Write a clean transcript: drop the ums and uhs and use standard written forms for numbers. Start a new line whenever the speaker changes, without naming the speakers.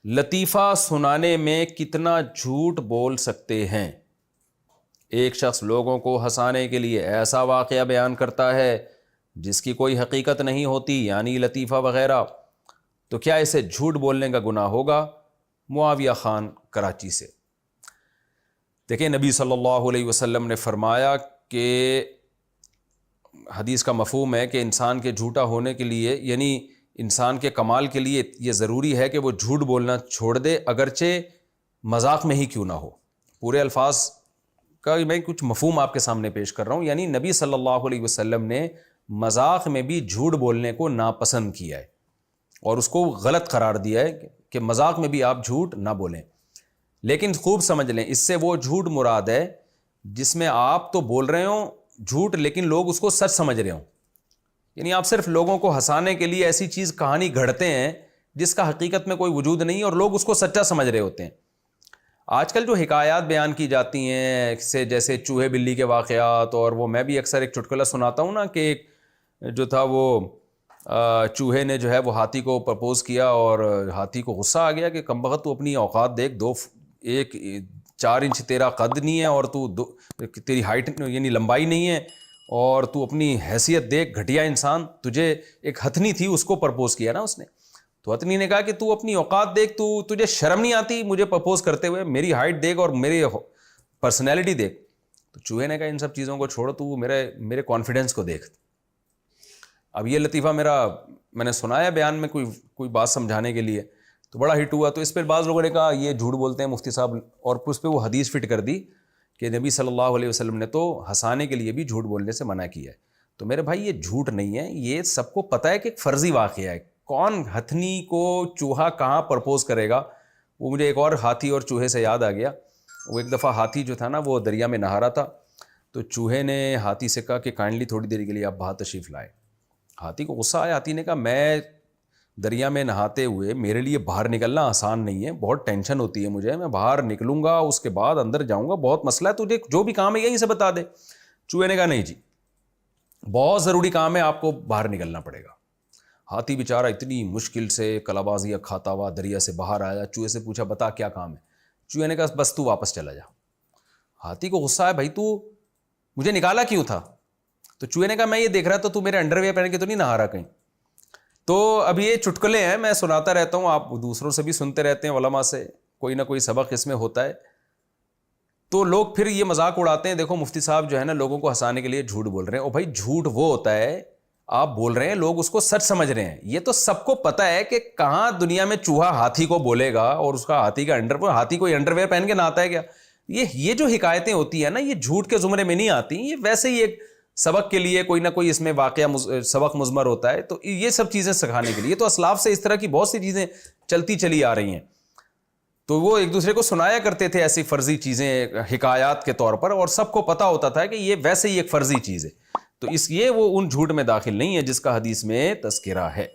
لطیفہ سنانے میں کتنا جھوٹ بول سکتے ہیں؟ ایک شخص لوگوں کو ہنسانے کے لیے ایسا واقعہ بیان کرتا ہے جس کی کوئی حقیقت نہیں ہوتی، یعنی لطیفہ وغیرہ، تو کیا اسے جھوٹ بولنے کا گناہ ہوگا؟ معاویہ خان، کراچی سے۔ دیکھیں، نبی صلی اللہ علیہ وسلم نے فرمایا کہ حدیث کا مفہوم ہے کہ انسان کے جھوٹا ہونے کے لیے، یعنی انسان کے کمال کے لیے یہ ضروری ہے کہ وہ جھوٹ بولنا چھوڑ دے، اگرچہ مذاق میں ہی کیوں نہ ہو۔ پورے الفاظ کا میں کچھ مفہوم آپ کے سامنے پیش کر رہا ہوں، یعنی نبی صلی اللہ علیہ وسلم نے مذاق میں بھی جھوٹ بولنے کو ناپسند کیا ہے اور اس کو غلط قرار دیا ہے کہ مذاق میں بھی آپ جھوٹ نہ بولیں۔ لیکن خوب سمجھ لیں، اس سے وہ جھوٹ مراد ہے جس میں آپ تو بول رہے ہوں جھوٹ لیکن لوگ اس کو سچ سمجھ رہے ہوں، یعنی آپ صرف لوگوں کو ہنسانے کے لیے ایسی چیز کہانی گھڑتے ہیں جس کا حقیقت میں کوئی وجود نہیں اور لوگ اس کو سچا سمجھ رہے ہوتے ہیں۔ آج کل جو حکایات بیان کی جاتی ہیں جیسے چوہے بلی کے واقعات، اور وہ میں بھی اکثر ایک چٹکلا سناتا ہوں نا کہ ایک جو تھا وہ چوہے نے جو ہے وہ ہاتھی کو پرپوز کیا اور ہاتھی کو غصہ آ گیا کہ کمبخت تو اپنی اوقات دیکھ، 4 انچ تیرا قد نہیں ہے اور تیری ہائٹ یعنی لمبائی نہیں ہے، اور تو اپنی حیثیت دیکھ، گھٹیا انسان، تجھے ایک ہتھنی تھی اس کو پرپوز کیا نا اس نے، تو ہتھنی نے کہا کہ تو اپنی اوقات دیکھ، تجھے شرم نہیں آتی مجھے پرپوز کرتے ہوئے؟ میری ہائٹ دیکھ اور میری پرسنالٹی دیکھ۔ تو چوہے نے کہا ان سب چیزوں کو چھوڑو، تو میرے کانفیڈنس کو دیکھ۔ اب یہ لطیفہ میں نے سنایا بیان میں کوئی بات سمجھانے کے لیے، تو بڑا ہٹ ہوا، تو اس پہ بعض لوگوں نے کہا یہ جھوٹ بولتے ہیں مفتی صاحب، اور اس پہ وہ حدیث فٹ کر دی کہ نبی صلی اللہ علیہ وسلم نے تو ہنسانے کے لیے بھی جھوٹ بولنے سے منع کیا ہے۔ تو میرے بھائی، یہ جھوٹ نہیں ہے، یہ سب کو پتہ ہے کہ ایک فرضی واقعہ ہے۔ کون ہتھنی کو چوہا کہاں پرپوز کرے گا؟ وہ مجھے ایک اور ہاتھی اور چوہے سے یاد آ گیا۔ وہ ایک دفعہ ہاتھی جو تھا نا وہ دریا میں نہا رہا تھا، تو چوہے نے ہاتھی سے کہا کہ کائنڈلی تھوڑی دیر کے لیے آپ باہر تشریف لائے۔ ہاتھی کو غصہ آیا، ہاتھی نے کہا میں دریا میں نہاتے ہوئے میرے لیے باہر نکلنا آسان نہیں ہے، بہت ٹینشن ہوتی ہے مجھے، میں باہر نکلوں گا اس کے بعد اندر جاؤں گا، بہت مسئلہ ہے، تجھے جو بھی کام ہے یہیں سے بتا دے۔ چوہے نے کہا نہیں جی، بہت ضروری کام ہے، آپ کو باہر نکلنا پڑے گا۔ ہاتھی بیچارہ اتنی مشکل سے کلابازیاں کھاتا ہوا دریا سے باہر آیا، چوہے سے پوچھا بتا کیا کام ہے؟ چوہے نے کہا بس تو واپس چلا جا۔ ہاتھی کو غصہ ہے، بھائی تو مجھے نکالا کیوں تھا؟ تو چوہے نے کہا میں یہ دیکھ رہا تھا تو میرے انڈر ویئر پہن کے تو نہیں نہا رہا کہیں۔ تو اب یہ چٹکلے ہیں، میں سناتا رہتا ہوں، آپ دوسروں سے بھی سنتے رہتے ہیں، علماء سے کوئی نہ کوئی سبق اس میں ہوتا ہے۔ تو لوگ پھر یہ مذاق اڑاتے ہیں، دیکھو مفتی صاحب جو ہے نا لوگوں کو ہنسانے کے لیے جھوٹ بول رہے ہیں۔ اور بھائی جھوٹ وہ ہوتا ہے آپ بول رہے ہیں لوگ اس کو سچ سمجھ رہے ہیں، یہ تو سب کو پتہ ہے کہ کہاں دنیا میں چوہا ہاتھی کو بولے گا اور اس کا ہاتھی کا ہاتھی کوئی انڈر ویئر پہن کے نہاتا ہے کیا؟ یہ جو حکایتیں ہوتی ہیں نا یہ جھوٹ کے زمرے میں نہیں آتی، یہ ویسے ہی ایک سبق کے لیے کوئی نہ کوئی اس میں واقعہ سبق مضمر ہوتا ہے، تو یہ سب چیزیں سکھانے کے لیے۔ تو اسلاف سے اس طرح کی بہت سی چیزیں چلتی چلی آ رہی ہیں، تو وہ ایک دوسرے کو سنایا کرتے تھے ایسی فرضی چیزیں حکایات کے طور پر، اور سب کو پتہ ہوتا تھا کہ یہ ویسے ہی ایک فرضی چیز ہے، تو یہ وہ ان جھوٹ میں داخل نہیں ہے جس کا حدیث میں تذکرہ ہے۔